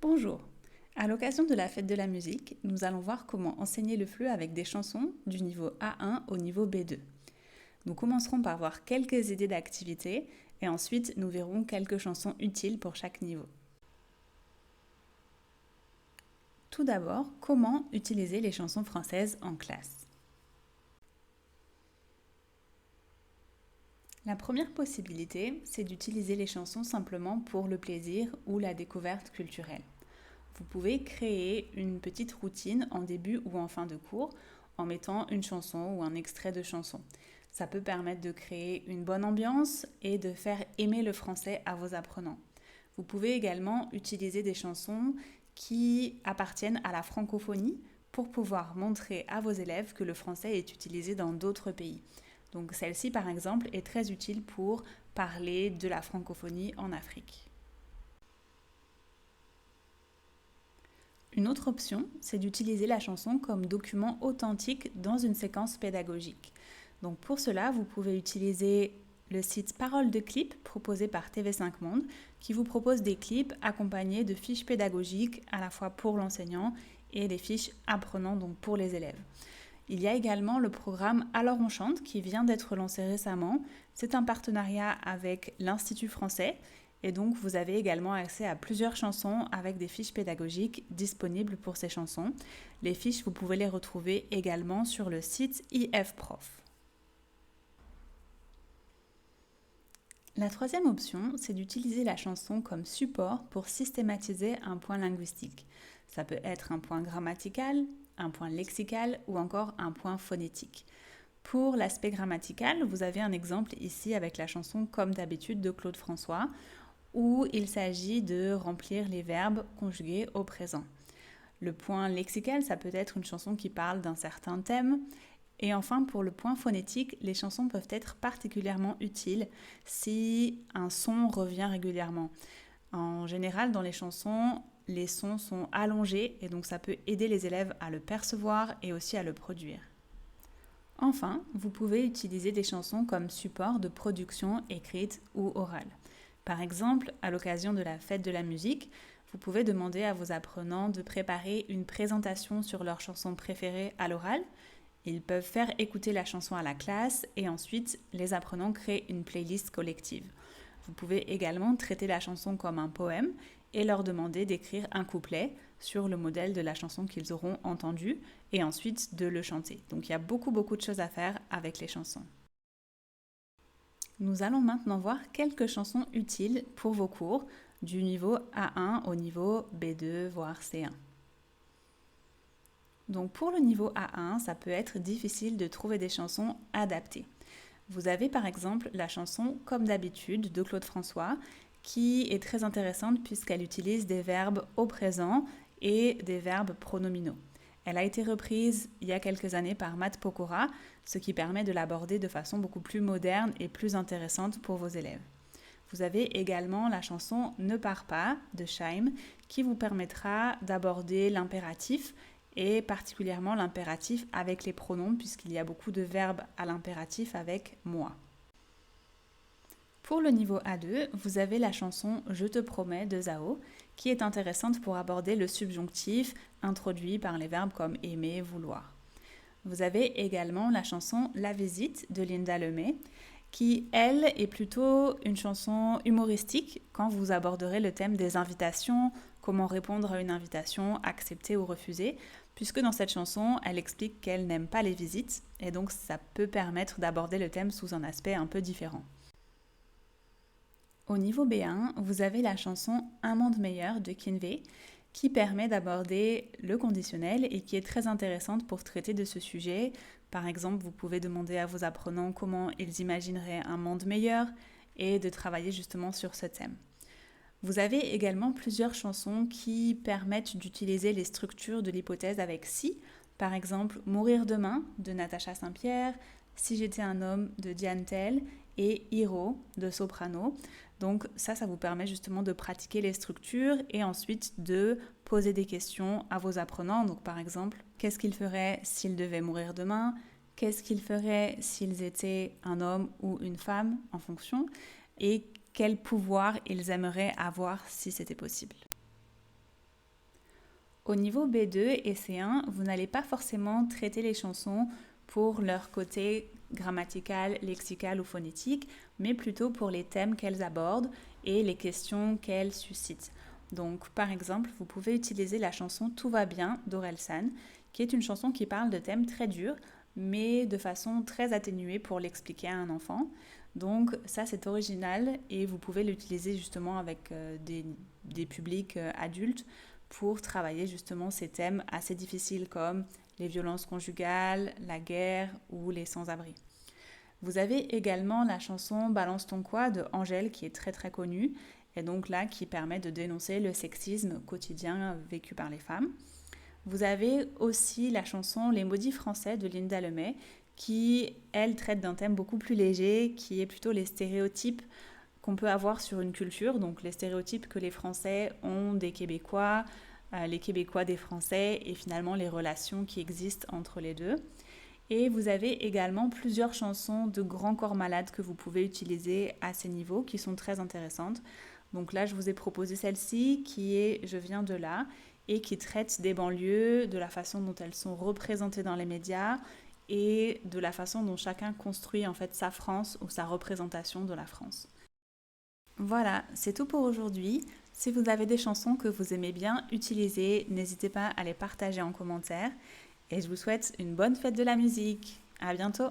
Bonjour. À l'occasion de la fête de la musique, nous allons voir comment enseigner le FLE avec des chansons du niveau A1 au niveau B2. Nous commencerons par voir quelques idées d'activités et ensuite nous verrons quelques chansons utiles pour chaque niveau. Tout d'abord, comment utiliser les chansons françaises en classe? La première possibilité, c'est d'utiliser les chansons simplement pour le plaisir ou la découverte culturelle. Vous pouvez créer une petite routine en début ou en fin de cours en mettant une chanson ou un extrait de chanson. Ça peut permettre de créer une bonne ambiance et de faire aimer le français à vos apprenants. Vous pouvez également utiliser des chansons qui appartiennent à la francophonie pour pouvoir montrer à vos élèves que le français est utilisé dans d'autres pays. Donc celle-ci, par exemple, est très utile pour parler de la francophonie en Afrique. Une autre option, c'est d'utiliser la chanson comme document authentique dans une séquence pédagogique. Donc pour cela, vous pouvez utiliser le site Paroles de clips proposé par TV5 Monde qui vous propose des clips accompagnés de fiches pédagogiques à la fois pour l'enseignant et des fiches apprenant donc pour les élèves. Il y a également le programme Alors on chante qui vient d'être lancé récemment. C'est un partenariat avec l'Institut français et donc vous avez également accès à plusieurs chansons avec des fiches pédagogiques disponibles pour ces chansons. Les fiches, vous pouvez les retrouver également sur le site IFProf. La troisième option, c'est d'utiliser la chanson comme support pour systématiser un point linguistique. Ça peut être un point grammatical, un point lexical ou encore un point phonétique. Pour l'aspect grammatical, vous avez un exemple ici avec la chanson Comme d'habitude de Claude François, où il s'agit de remplir les verbes conjugués au présent. Le point lexical, ça peut être une chanson qui parle d'un certain thème. Et enfin, pour le point phonétique, les chansons peuvent être particulièrement utiles si un son revient régulièrement. En général, dans les chansons, les sons sont allongés et donc ça peut aider les élèves à le percevoir et aussi à le produire. Enfin, vous pouvez utiliser des chansons comme support de production écrite ou orale. Par exemple, à l'occasion de la fête de la musique, vous pouvez demander à vos apprenants de préparer une présentation sur leur chanson préférée à l'oral. Ils peuvent faire écouter la chanson à la classe et ensuite les apprenants créent une playlist collective. Vous pouvez également traiter la chanson comme un poème et leur demander d'écrire un couplet sur le modèle de la chanson qu'ils auront entendue et ensuite de le chanter. Donc il y a beaucoup de choses à faire avec les chansons. Nous allons maintenant voir quelques chansons utiles pour vos cours du niveau A1 au niveau B2 voire C1. Donc pour le niveau A1, ça peut être difficile de trouver des chansons adaptées. Vous avez par exemple la chanson Comme d'habitude de Claude François qui est très intéressante puisqu'elle utilise des verbes au présent et des verbes pronominaux. Elle a été reprise il y a quelques années par Matt Pokora, ce qui permet de l'aborder de façon beaucoup plus moderne et plus intéressante pour vos élèves. Vous avez également la chanson Ne pars pas de Scheim qui vous permettra d'aborder l'impératif et particulièrement l'impératif avec les pronoms puisqu'il y a beaucoup de verbes à l'impératif avec moi. Pour le niveau A2, vous avez la chanson Je te promets de Zao qui est intéressante pour aborder le subjonctif introduit par les verbes comme aimer, vouloir. Vous avez également la chanson La visite de Linda Lemay qui, elle, est plutôt une chanson humoristique quand vous aborderez le thème des invitations, comment répondre à une invitation, accepter ou refuser, puisque dans cette chanson, elle explique qu'elle n'aime pas les visites, et donc ça peut permettre d'aborder le thème sous un aspect un peu différent. Au niveau B1, vous avez la chanson Un monde meilleur de Kinvey, qui permet d'aborder le conditionnel et qui est très intéressante pour traiter de ce sujet. Par exemple, vous pouvez demander à vos apprenants comment ils imagineraient un monde meilleur et de travailler justement sur ce thème. Vous avez également plusieurs chansons qui permettent d'utiliser les structures de l'hypothèse avec si, par exemple Mourir demain de Natacha Saint-Pierre, Si j'étais un homme de Diane Tell et Hiro de Soprano. Donc ça vous permet justement de pratiquer les structures et ensuite de poser des questions à vos apprenants. Donc par exemple, qu'est-ce qu'ils feraient s'ils devaient mourir demain? Qu'est-ce qu'ils feraient s'ils étaient un homme ou une femme en fonction? Et quel pouvoir ils aimeraient avoir si c'était possible. Au niveau B2 et C1, vous n'allez pas forcément traiter les chansons pour leur côté grammatical, lexical ou phonétique, mais plutôt pour les thèmes qu'elles abordent et les questions qu'elles suscitent. Donc, par exemple, vous pouvez utiliser la chanson Tout va bien d'Orelsan, qui est une chanson qui parle de thèmes très durs, mais de façon très atténuée pour l'expliquer à un enfant. Donc ça, c'est original et vous pouvez l'utiliser justement avec des publics adultes pour travailler justement ces thèmes assez difficiles comme les violences conjugales, la guerre ou les sans-abri. Vous avez également la chanson Balance ton quoi de Angèle qui est très très connue et donc là qui permet de dénoncer le sexisme quotidien vécu par les femmes. Vous avez aussi la chanson Les maudits français de Linda Lemay qui, elle, traite d'un thème beaucoup plus léger qui est plutôt les stéréotypes qu'on peut avoir sur une culture, donc les stéréotypes que les Français ont des Québécois, les Québécois des Français et finalement les relations qui existent entre les deux. Et vous avez également plusieurs chansons de grands corps malades que vous pouvez utiliser à ces niveaux qui sont très intéressantes. Donc là, je vous ai proposé celle-ci qui est Je viens de là et qui traite des banlieues, de la façon dont elles sont représentées dans les médias et de la façon dont chacun construit en fait sa France ou sa représentation de la France. Voilà, c'est tout pour aujourd'hui. Si vous avez des chansons que vous aimez bien utiliser, n'hésitez pas à les partager en commentaire. Et je vous souhaite une bonne fête de la musique. À bientôt!